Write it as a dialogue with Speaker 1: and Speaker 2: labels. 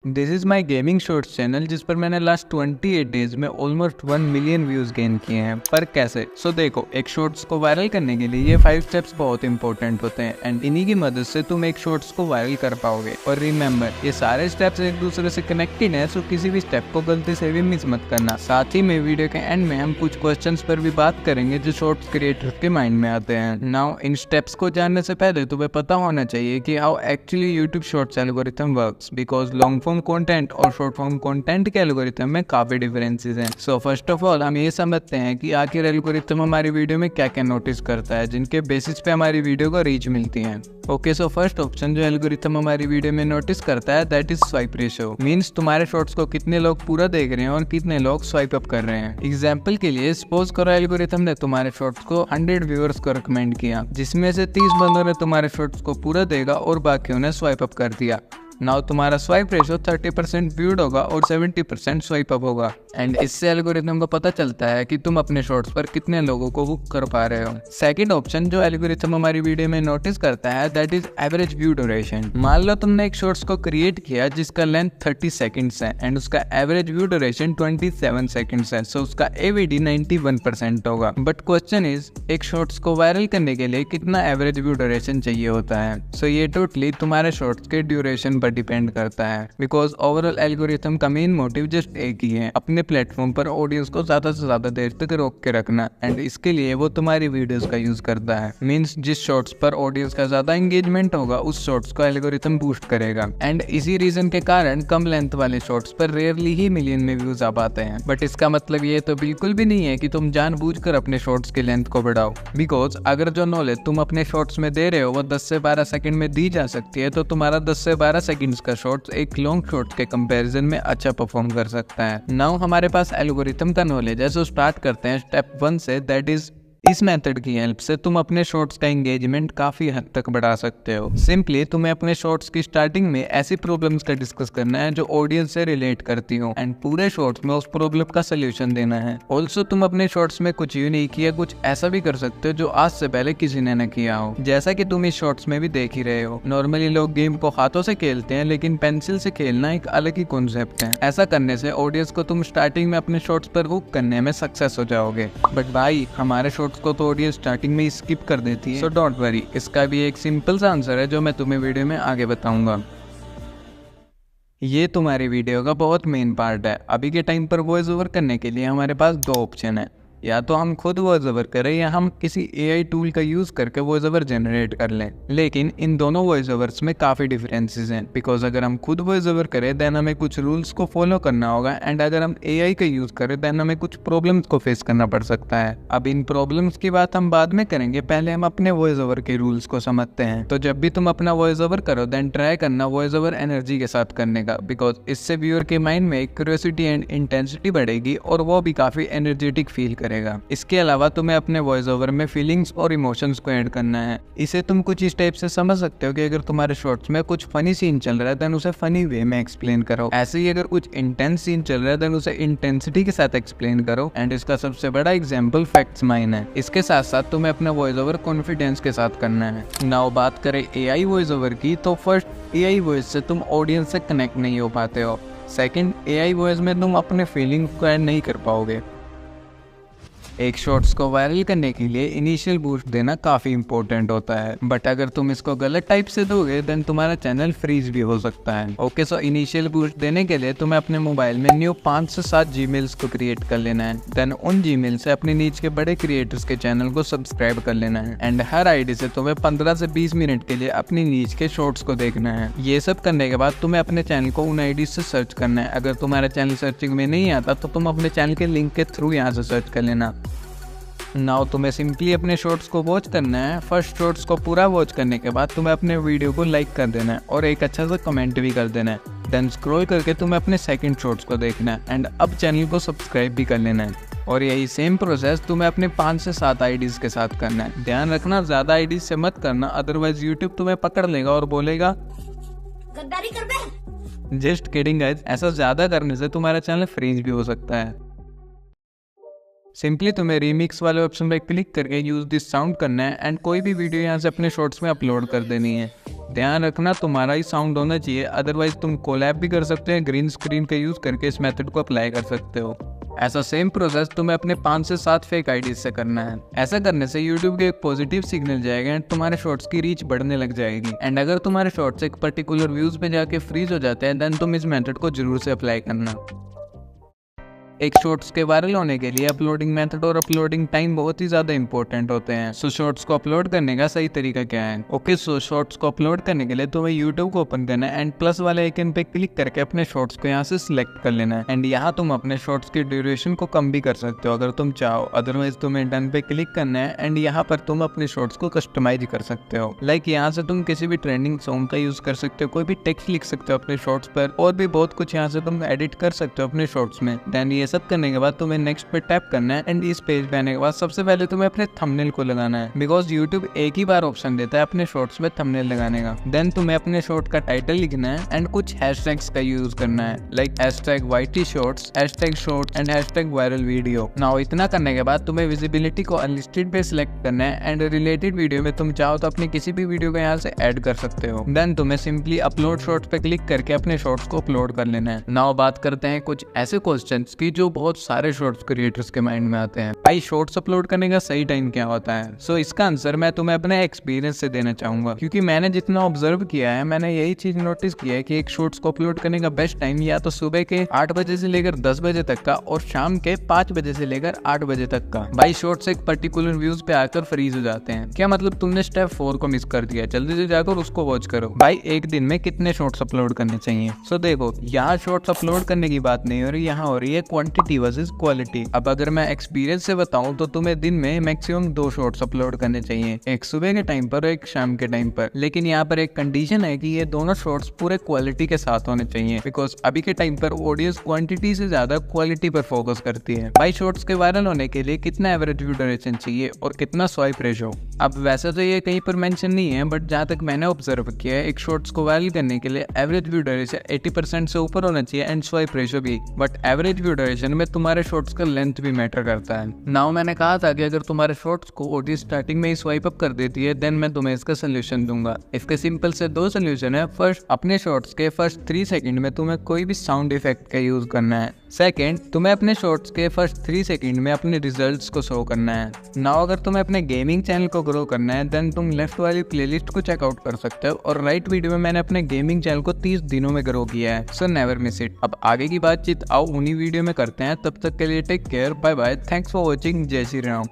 Speaker 1: This is my gaming shorts channel जिस पर मैंने लास्ट 28 डेज में ऑलमोस्ट 1 मिलियन व्यूज़ गेन किए हैं। पर कैसे? देखो, एक शॉर्ट्स को वायरल करने के लिए ये 5 स्टेप्स बहुत इंपॉर्टेंट होते हैं एंड इन्हीं की मदद से तुम एक शॉर्ट्स को वायरल कर पाओगे। और रिमेंबर, ये सारे स्टेप्स एक दूसरे से कनेक्टेड है, सो किसी भी स्टेप को गलती से भी मिस मत करना। साथ ही में वीडियो के एंड में हम कुछ क्वेश्चंस पर भी बात करेंगे जो शॉर्ट्स क्रिएटर्स के माइंड में आते हैं। नाउ इन स्टेप्स को जानने से पहले तुम्हें पता होना चाहिए कि how actually YouTube shorts algorithm works, because long form content और शॉर्ट फॉर्म कंटेंट के एल्गोरिथम में काफी डिफरेंसेस हैं। सो फर्स्ट ऑफ ऑल हम ये समझते हैं कि आखिर एल्गोरिथम हमारी वीडियो में क्या क्या नोटिस करता है जिनके बेसिस पे हमारी वीडियो को रीच मिलती है। ओके, सो फर्स्ट ऑप्शन जो एल्गोरिथम हमारी वीडियो में नोटिस करता है that is swipe ratio. Means तुम्हारे शॉर्ट्स को कितने लोग पूरा देख रहे हैं और कितने लोग स्वाइप अप कर रहे हैं। एग्जांपल के लिए सपोज करो एल्गोरिथम ने तुम्हारे शॉर्ट्स को 100 व्यूअर्स को रिकमेंड किया, जिसमें से 30 बंदों ने तुम्हारे शॉर्ट्स को पूरा देखा और बाकियों ने स्वाइप अप कर दिया। नाउ तुम्हारा स्वाइप रेशो 30% व्यूड होगा और 70% स्वाइप अप होगा। एंड इससे एल्गोरिथम को पता चलता है कि तुम अपने शॉर्ट्स पर कितने लोगों को हुक कर पा रहे हो। सेकंड ऑप्शन जो एल्गोरिथम हमारी वीडियो में नोटिस करता है that is average view duration. मान लो तुमने एक शॉर्ट्स को क्रिएट किया जिसका लेंथ 30 सेकंड्स है एंड उसका एवरेज व्यू ड्यूरेशन 27 सेकंड्स है, सो उसका एवीडी 91% होगा। बट क्वेश्चन इज, एक शॉर्ट्स को वायरल करने के लिए कितना एवरेज व्यू ड्यूरेशन चाहिए होता है? सो ये टोटली तुम्हारे शॉर्ट्स के ड्यूरेशन डिपेंड करता है, बिकॉज ओवरऑल एल्गोरिथम का मेन मोटिव जस्ट एक ही है, अपने प्लेटफॉर्म पर ऑडियंस को ज्यादा से ज्यादा देर तक रोक के रखना। एंड इसके लिए वो तुम्हारी वीडियोस का यूज करता है। मींस जिस शॉर्ट्स पर ऑडियंस का ज्यादा एंगेजमेंट होगा उस शॉर्ट्स को एल्गोरिथम बूस्ट करेगा। एंड इसी रीजन के कारण कम लेंथ वाले शॉर्ट्स पर रेयरली ही मिलियन में व्यूज आ पाते हैं। बट इसका मतलब ये तो बिल्कुल भी नहीं है कि तुम जानबूझकर अपने शॉर्ट्स की लेंथ को बढ़ाओ, बिकॉज अगर जो नॉलेज तुम अपने शॉर्ट्स में दे रहे हो वो 10 से 12 सेकंड में दी जा सकती है, तो तुम्हारा 10 से 12 सेकंड्स का शॉर्ट्स एक लॉन्ग शॉर्ट के कंपैरिजन में अच्छा परफॉर्म कर सकता है। नाउ हमारे पास एल्गोरिथम का नॉलेज है, सो स्टार्ट करते हैं स्टेप 1 से, दैट इज इस मेथड की हेल्प से तुम अपने शॉर्ट्स का एंगेजमेंट काफी हद तक बढ़ा सकते हो। सिंपली तुम्हें अपने शॉर्ट्स की स्टार्टिंग में ऐसी प्रॉब्लम्स का डिस्कस करना है जो ऑडियंस से रिलेट करती हो एंड पूरे शॉर्ट्स में उस प्रॉब्लम का सोल्यूशन देना है। ऑल्सो तुम अपने शॉर्ट्स में कुछ यूनिक या कुछ ऐसा भी कर सकते हो जो आज से पहले किसी ने न किया हो, जैसा कि तुम इस शॉर्ट्स में भी देख ही रहे हो। नॉर्मली लोग गेम को हाथों से खेलते हैं, लेकिन पेंसिल से खेलना एक अलग ही कॉन्सेप्ट है। ऐसा करने से ऑडियंस को तुम स्टार्टिंग में अपने शॉर्ट्स पर हुक करने में सक्सेस हो जाओगे। बट भाई, हमारे शॉर्ट्स को तो ऑडियंस स्टार्टिंग में स्किप कर देती है, सो डोंट वरी, इसका भी एक सिंपल सा आंसर है जो मैं तुम्हें वीडियो में आगे बताऊंगा। ये तुम्हारी वीडियो का बहुत मेन पार्ट है। अभी के टाइम पर वॉइस ओवर करने के लिए हमारे पास 2 ऑप्शन है, या तो हम खुद वॉइस ओवर करें या हम किसी एआई टूल का यूज करके वॉइस ओवर जनरेट कर लें। लेकिन इन दोनों वॉइस ओवर्स में काफी डिफरेंसेस हैं, बिकॉज अगर हम खुद वॉइस ओवर करें देन हमें कुछ रूल्स को फॉलो करना होगा, एंड अगर हम एआई का यूज करें देन हमें कुछ प्रॉब्लम्स को फेस करना पड़ सकता है। अब इन प्रॉब्लम्स की बात हम बाद में करेंगे, पहले हम अपने वॉइस ओवर के रूल्स को समझते हैं। तो जब भी तुम अपना वॉइस ओवर करो देन ट्राई करना वॉइस ओवर एनर्जी के साथ करने का, बिकॉज इससे व्यूअर के माइंड में क्यूरियोसिटी एंड इंटेंसिटी बढ़ेगी और वो भी काफी एनर्जेटिक फील करेगा। इसके अलावा तुम्हें अपने वॉइस ओवर में फीलिंग्स और इमोशंस को ऐड करना है। इसे तुम कुछ इस टाइप से समझ सकते हो कि अगर तुम्हारे शॉर्ट्स में कुछ फनी सीन चल रहा है देन उसे फनी वे में एक्सप्लेन करो। ऐसे ही अगर कुछ इंटेंस सीन चल रहा है देन उसे इंटेंसिटी के साथ एक्सप्लेन करो। एंड इसका सबसे बड़ा एग्जांपल फैक्ट्स माइन है। इसके साथ साथ तुम्हें अपना वॉइस ओवर कॉन्फिडेंस के साथ करना है। नाउ बात करें एआई वॉइस ओवर की, तो फर्स्ट, एआई वॉइस से तुम ऑडियंस से कनेक्ट नहीं हो पाते हो। सेकंड, एआई वॉइस में तुम अपने फीलिंग्स को ऐड नहीं कर पाओगे। एक शॉर्ट्स को वायरल करने के लिए इनिशियल बूस्ट देना काफी इंपॉर्टेंट होता है, बट अगर तुम इसको गलत टाइप से दोगे देन तुम्हारा चैनल फ्रीज भी हो सकता है। ओके, सो इनिशियल बूस्ट देने के लिए तुम्हें अपने मोबाइल में न्यू 5 से 7 जीमेल्स को क्रिएट कर लेना है। देन उन जीमेल से अपने नीच के बड़े क्रिएटर्स के चैनल को सब्सक्राइब कर लेना है। एंड हर आईडी से तुम्हें 15 से 20 मिनट के लिए अपनी नीच के शॉर्ट्स को देखना है। ये सब करने के बाद तुम्हें अपने चैनल को उन आईडी से सर्च करना है। अगर तुम्हारा चैनल सर्चिंग में नहीं आता तो तुम अपने चैनल के लिंक के थ्रू यहाँ से सर्च कर लेना। नाउ तुम्हें सिंपली अपने शॉर्ट्स को वॉच करना है। फर्स्ट शॉर्ट्स को पूरा वॉच करने के बाद तुम्हें अपने वीडियो को लाइक कर देना है और एक अच्छा सा कमेंट भी कर देना है। देन स्क्रॉल करके तुम्हें अपने सेकंड शॉर्ट्स को देखना है एंड अब चैनल को सब्सक्राइब भी कर लेना है। और यही सेम प्रोसेस तुम्हें अपने 5 से 7 आईडीज के साथ करना है। ध्यान रखना, ज्यादा आईडीज से मत करना, अदरवाइज यूट्यूब तुम्हें पकड़ लेगा और बोलेगा गद्दारी कर बे। जस्ट किडिंग गाइस, ऐसा ज्यादा करने से तुम्हारा चैनल फ्रीज भी हो सकता है। सिंपली तुम्हें रीमिक्स वाले ऑप्शन पे क्लिक करके यूज दिस साउंड करना है एंड कोई भी वीडियो यहाँ से अपने शॉर्ट्स में अपलोड कर देनी है। ध्यान रखना तुम्हारा ही साउंड होना चाहिए, अदरवाइज तुम कोलैब भी कर सकते हैं, ग्रीन स्क्रीन का यूज करके इस मेथड को अप्लाई कर सकते हो। ऐसा सेम प्रोसेस तुम्हें अपने 5 से 7 फेक आईडीज से करना है। ऐसा करने से यूट्यूब के एक पॉजिटिव सिग्नल जाएगा एंड तुम्हारे शॉर्ट्स की रीच बढ़ने लग जाएगी। एंड अगर तुम्हारे शॉर्ट्स एक पर्टिकुलर व्यूज पे जाके फ्रीज हो जाते हैं देन तुम इस मेथड को जरूर से अप्लाई करना। एक शॉर्ट्स के वायरल होने के लिए अपलोडिंग मेथड और अपलोडिंग टाइम बहुत ही ज्यादा इंपॉर्टेंट होते हैं। सो शॉर्ट्स को अपलोड करने का सही तरीका क्या है? ओके, सो शॉर्ट्स को अपलोड करने के लिए तुम्हें यूट्यूब को ओपन करना है एंड प्लस वाले आइकन पे क्लिक करके अपने शॉर्ट्स को यहाँ से सिलेक्ट कर लेना है। एंड यहाँ तुम अपने शॉर्ट्स की ड्यूरेशन को कम भी कर सकते हो अगर तुम चाहो, अदरवाइज तुम्हें डन पे क्लिक करना है एंड यहाँ पर तुम अपने शॉर्ट्स को कस्टमाइज कर सकते हो। लाइक यहाँ से तुम किसी भी ट्रेंडिंग सॉन्ग का यूज कर सकते हो, कोई भी टेक्स्ट लिख सकते हो अपने शॉर्ट्स पर, और भी बहुत कुछ यहाँ से तुम एडिट कर सकते हो अपने शॉर्ट्स में। देन ये सब करने के बाद तुम्हें नेक्स्ट पे टैप करना है एंड इस पेज पे आने के बाद सबसे पहले तुम्हें अपने थंबनेल को लगाना है, बिकॉज यूट्यूब एक ही बार ऑप्शन देता है अपने शॉर्ट्स में थंबनेल लगाने का। देन तुम्हें अपने शॉर्ट का टाइटल लिखना है एंड कुछ हैशटैग्स का यूज करना है, like #YTShorts, #short and #viralvideo। Now इतना करने के बाद तुम्हें विजिबिलिटी को अनलिस्टेड पे सिलेक्ट करना है एंड रिलेटेड वीडियो में तुम चाहो तो अपनी किसी भी वीडियो को यहाँ से ऐड कर सकते हो। देन तुम्हें सिंपली अपलोड शॉर्ट्स पे क्लिक करके अपने शॉर्ट्स को अपलोड कर लेना है। नाउ बात करते हैं कुछ ऐसे क्वेश्चंस की जो बहुत सारे शॉर्ट्स क्रिएटर्स के माइंड में आते हैं। भाई शॉर्ट्स अपलोड करने का सही टाइम क्या होता है? सो इसका आंसर मैं तुम्हें अपने एक्सपीरियंस से देना चाहूंगा, क्योंकि मैंने जितना ऑब्जर्व किया है मैंने यही चीज नोटिस किया है कि एक शॉर्ट्स को अपलोड करने का बेस्ट टाइम या तो सुबह के 8 बजे से लेकर 10 बजे तक का और शाम के 5 बजे से लेकर 8 बजे तक का। भाई शॉर्ट्स एक पर्टिकुलर व्यूज पे आकर फ्रीज हो जाते हैं। क्या मतलब तुमने स्टेप 4 को मिस कर दिया? जल्दी से जाकर उसको वॉच करो। भाई एक दिन में कितने शॉर्ट्स अपलोड करने चाहिए? सो देखो, यहाँ शॉर्ट्स अपलोड करने की बात नहीं हो रही, यहाँ हो रही है क्वांटिटी वर्सेस क्वालिटी। अब अगर मैं एक्सपीरियंस से बताऊं तो तुम्हें दिन में मैक्सिमम 2 शॉर्ट्स अपलोड करने चाहिए, एक सुबह के टाइम पर और एक शाम के टाइम पर। लेकिन यहाँ पर एक कंडीशन है कि ये दोनों शॉर्ट्स पूरे क्वालिटी के साथ होने चाहिए, बिकॉज अभी के टाइम पर ऑडियंस क्वांटिटी से ज्यादा क्वालिटी पर फोकस करती है। भाई शॉर्ट्स के वायरल होने के लिए कितना एवरेज व्यू ड्यूरेशन चाहिए और कितना स्वाइप रेशो? अब वैसे तो ये कहीं पर मेंशन नहीं है, बट जहाँ तक मैंने ऑब्जर्व किया है एक शॉर्ट्स को वायरल करने के लिए एवरेज व्यू ड्यूरेशन 80% से ऊपर होना चाहिए एंड स्वाइप रेशो भी। बट एवरेज व्यू ड्यूरेशन में तुम्हारे शॉर्ट्स का लेंथ भी मैटर करता है। नाउ मैंने कहा था कि अगर तुम्हारे शॉर्ट्स को ऑडियंस स्टार्टिंग में ही स्वाइप अप कर देती है देन मैं तुम्हें इसका सोल्यूशन दूंगा। इसके सिंपल से 2 सोल्यूशन है। फर्स्ट, अपने शॉर्ट्स के फर्स्ट 3 सेकंड में तुम्हें कोई भी साउंड इफेक्ट का यूज करना है। सेकंड, तुम्हें अपने शॉर्ट्स के फर्स्ट 3 सेकंड में अपने रिजल्ट्स को शो करना है। नाउ अगर तुम्हें अपने गेमिंग चैनल को ग्रो करना है देन तुम लेफ्ट वाली प्लेलिस्ट को चेकआउट कर सकते हो, और राइट वीडियो में मैंने अपने गेमिंग चैनल को 30 दिनों में ग्रो किया है। So never miss it. अब आगे की बातचीत आओ उन्हीं वीडियो में करते हैं, तब तक के लिए take care, bye bye, thanks for watching, जय श्री राम।